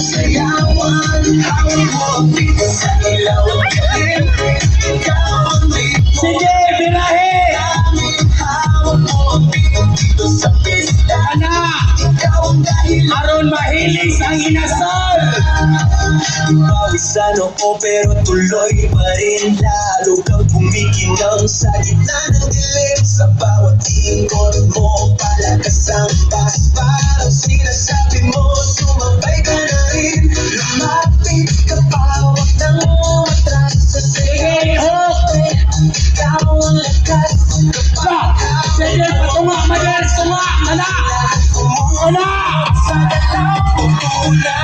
sayawan. Hawak mo ang beat sa ilaw at dilim. Ikaw ang beat mo. Sige, birahe! Hawak mo ang beat dito sa pista. Ana! Ikaw ang dahilan. Aron mahilig sa inasal! Pawisan ako pero tuloy pa rin. Lalo kang kumikinang sa gitna ng dilim. Sa bawat ikot mo palakas ang bas. Parang sinasabi mo sumabay ka na rin. Lumapit ka pa, huwag nang umatras. Sa Sige, hook! ikaw ang lakas. Ba! Sige, patunga! Madalas tunga! Ana! Ana! Sa galaw mo muna.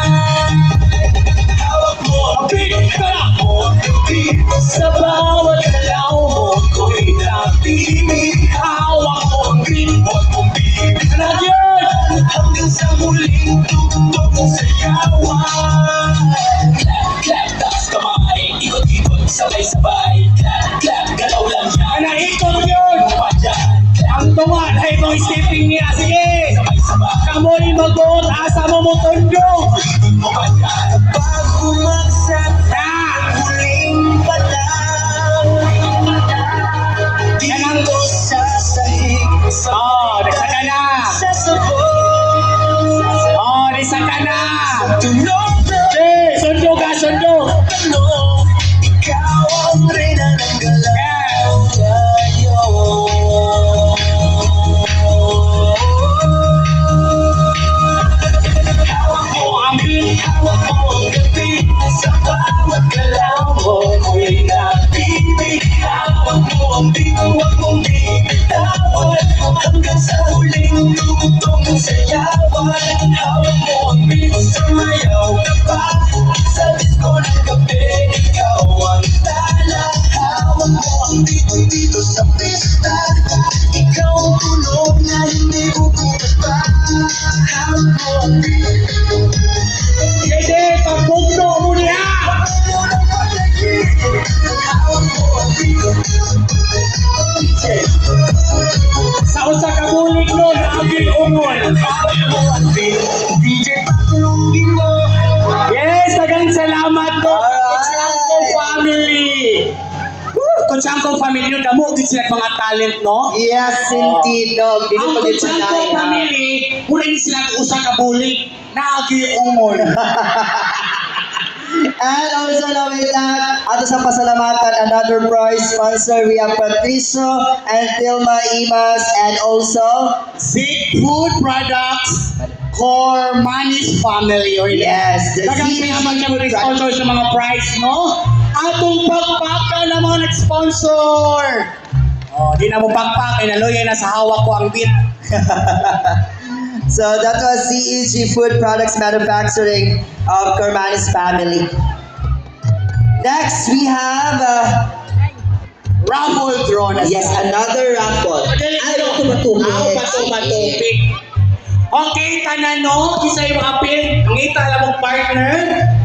Hawak mo ang beat, hawak mo ang beat. Sa bawat galaw mo ko'y napili. Hawak mo ang beat, huwag mong bibitaw. Ano yun? Hanggang sa muling tugtog mong sayawan. Clap, clap, taas kamay. Ikot-ikot, sabay-sabay. Clap, clap, galaw lang yan. Ana, ikot yun! Pa dyan. Clap, Ang tunga na itong stepping niya. Sige! sabay-sabay. Kamoy mag-uot, asa mo mo tundong! Mo pa dyan. Kapag bumagsak Na! huling patang, dito sa sahig, sa Oh, nasa ka na! sa sabon, Oh, nasa ka na! tunog na Eh, sundo ka, sundo! tanong, ikaw ang reyna ng galaw ngayon. Hawak mo ang beat, hawak mo ang gabi, sa bawat galaw mo ko'y napili. Hawak mo ang beat, huwag mong bibitawan, hanggang sa huling tugtog ng sayawan. Hawak mo ang beat, sumayaw ka pa, sa disco ng gabi, ikaw ang tala. Hawak mo ang beat dito sa pista, ikaw ang tunog na hindi bubukas pa. Hawak mo ang beat. Sige, pagpugno mo niya! Sa usa ka bulig no, naagil umol! DJ Pakulungin mo. Yes, dagang salamat po! Kutsangko family! Kutsangko family yun, damo din sila mga talent, no? Yes, sentido. Dili Ang pa gid Kutsangko sanay. family, muna din sila usa ka bulig, naagil umol! And also now with that, ato sa pasalamatan, another prize sponsor, we have Patricio and Tilma Imas, and also Zik Food Products, Core Manis Family. Or yes, the dagang salamat sa mga sponsor sa mga prize, no? Atong pagpaka ng mga nag-sponsor. Oh, di na mo pagpaka, inaloy na sa hawak ko ang bit. So that was CEG Food Products Manufacturing of Cormanis family. Next, we have Raffle draw na yes, siya. another raffle. Ano tumutupin? Bato-batupik. Okay, tanan no, kisay mga apil, ang ita alam mong partner,